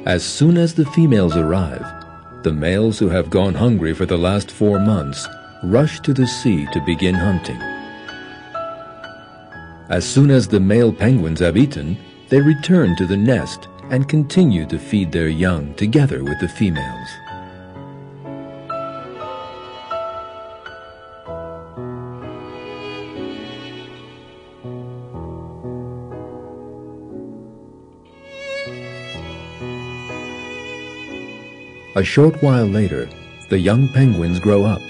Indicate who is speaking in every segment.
Speaker 1: As soon as the females arrive, the males who have gone hungry for the last 4 months rush to the sea to begin hunting. As soon as the male penguins have eaten, they return to the nest and continue to feed their young together with the females. A short while later, the young penguins grow up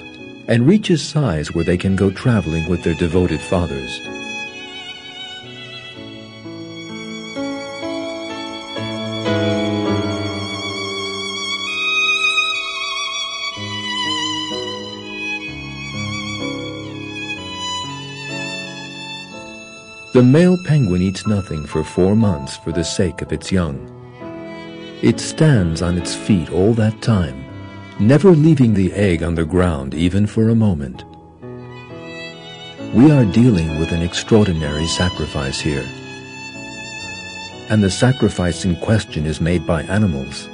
Speaker 1: and reach a size where they can go traveling with their devoted fathers. The male penguin eats nothing for 4 months for the sake of its young. It stands on its feet all that time, never leaving the egg on the ground even for a moment. We are dealing with an extraordinary sacrifice here. And the sacrifice in question is made by animals.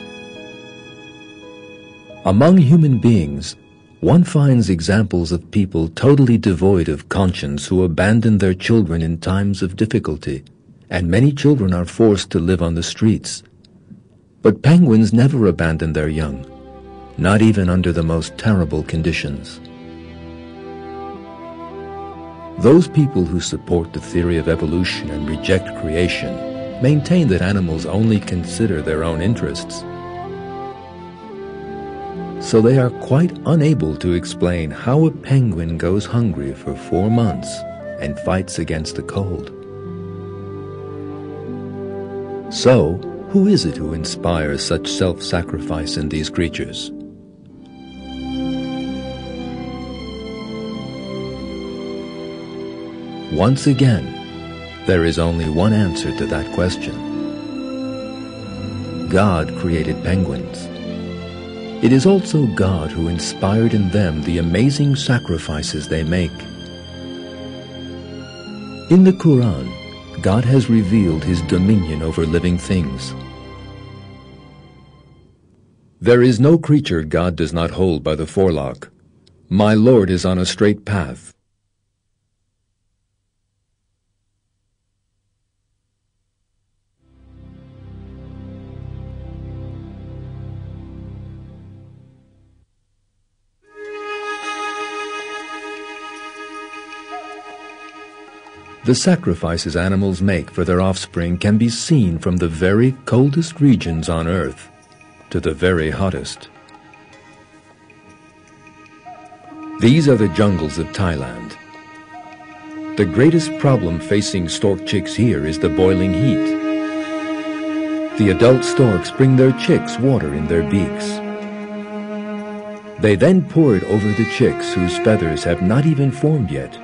Speaker 1: Among human beings, one finds examples of people totally devoid of conscience who abandon their children in times of difficulty, and many children are forced to live on the streets. But penguins never abandon their young, not even under the most terrible conditions. Those people who support the theory of evolution and reject creation maintain that animals only consider their own interests. So they are quite unable to explain how a penguin goes hungry for 4 months and fights against the cold. So, who is it who inspires such self-sacrifice in these creatures? Once again, there is only one answer to that question. God created penguins. It is also God who inspired in them the amazing sacrifices they make. In the Quran, God has revealed His dominion over living things. There is no creature God does not hold by the forelock. My Lord is on a straight path. The sacrifices animals make for their offspring can be seen from the very coldest regions on Earth to the very hottest. These are the jungles of Thailand. The greatest problem facing stork chicks here is the boiling heat. The adult storks bring their chicks water in their beaks. They then pour it over the chicks whose feathers have not even formed yet.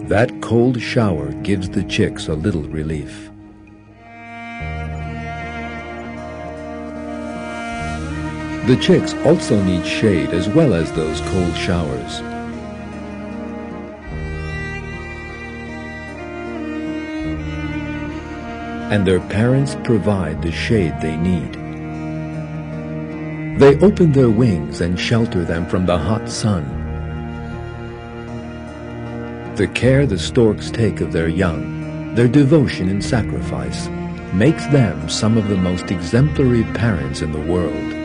Speaker 1: That cold shower gives the chicks a little relief. The chicks also need shade as well as those cold showers. And their parents provide the shade they need. They open their wings and shelter them from the hot sun. The care the storks take of their young, their devotion and sacrifice, makes them some of the most exemplary parents in the world.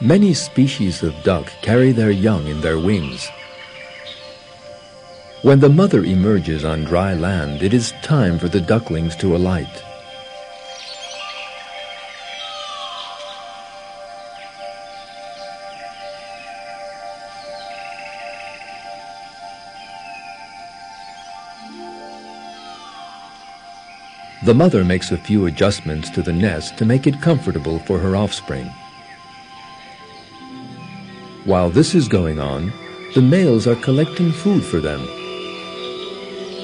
Speaker 1: Many species of duck carry their young in their wings. When the mother emerges on dry land, it is time for the ducklings to alight. The mother makes a few adjustments to the nest to make it comfortable for her offspring. While this is going on, the males are collecting food for them.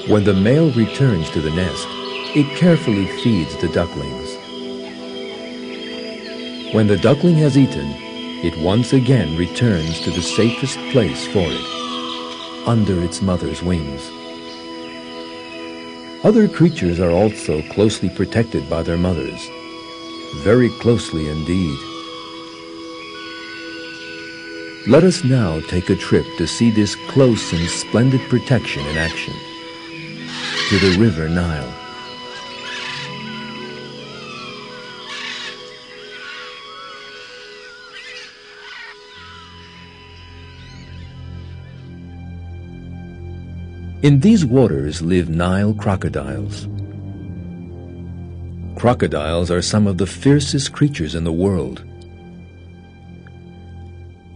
Speaker 1: When the male returns to the nest, it carefully feeds the ducklings. When the duckling has eaten, it once again returns to the safest place for it, under its mother's wings. Other creatures are also closely protected by their mothers, very closely indeed. Let us now take a trip to see this close and splendid protection in action, to the river Nile. In these waters live Nile crocodiles. Crocodiles are some of the fiercest creatures in the world.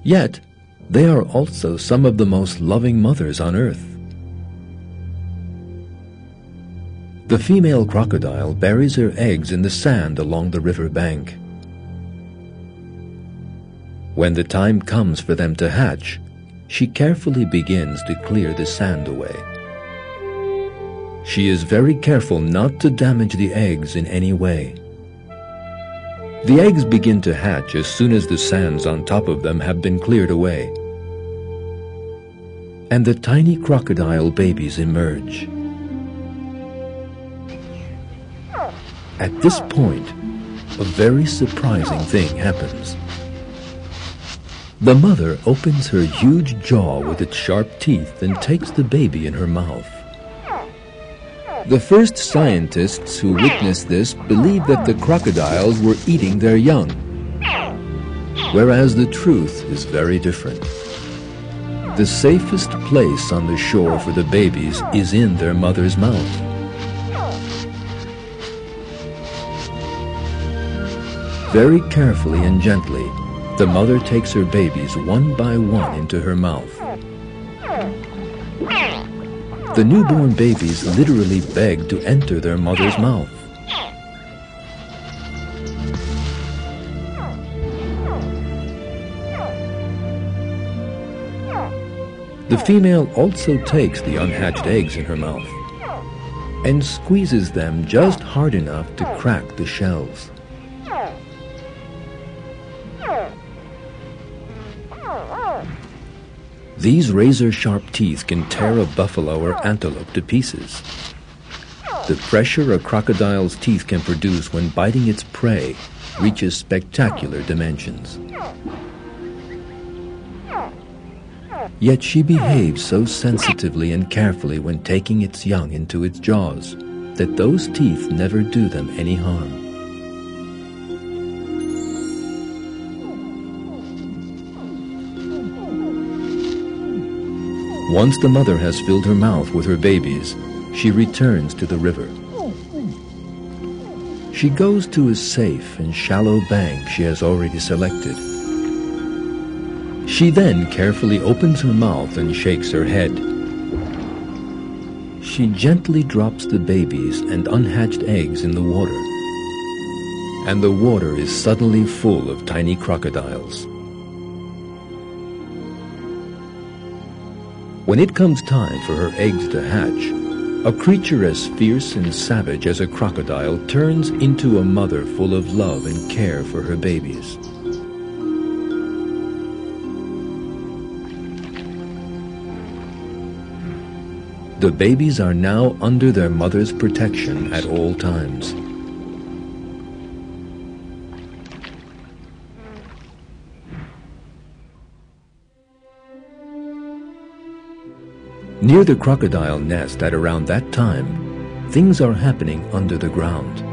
Speaker 1: Yet, they are also some of the most loving mothers on earth. The female crocodile buries her eggs in the sand along the river bank. When the time comes for them to hatch, she carefully begins to clear the sand away. She is very careful not to damage the eggs in any way. The eggs begin to hatch as soon as the sands on top of them have been cleared away, and the tiny crocodile babies emerge. At this point, a very surprising thing happens. The mother opens her huge jaw with its sharp teeth and takes the baby in her mouth. The first scientists who witnessed this believed that the crocodiles were eating their young, whereas the truth is very different. The safest place on the shore for the babies is in their mother's mouth. Very carefully and gently, the mother takes her babies one by one into her mouth. The newborn babies literally beg to enter their mother's mouth. The female also takes the unhatched eggs in her mouth and squeezes them just hard enough to crack the shells. These razor-sharp teeth can tear a buffalo or antelope to pieces. The pressure a crocodile's teeth can produce when biting its prey reaches spectacular dimensions. Yet she behaves so sensitively and carefully when taking its young into its jaws that those teeth never do them any harm. Once the mother has filled her mouth with her babies, she returns to the river. She goes to a safe and shallow bank she has already selected. She then carefully opens her mouth and shakes her head. She gently drops the babies and unhatched eggs in the water, and the water is suddenly full of tiny crocodiles. When it comes time for her eggs to hatch, a creature as fierce and savage as a crocodile turns into a mother full of love and care for her babies. The babies are now under their mother's protection at all times. Near the crocodile nest at around that time, things are happening under the ground.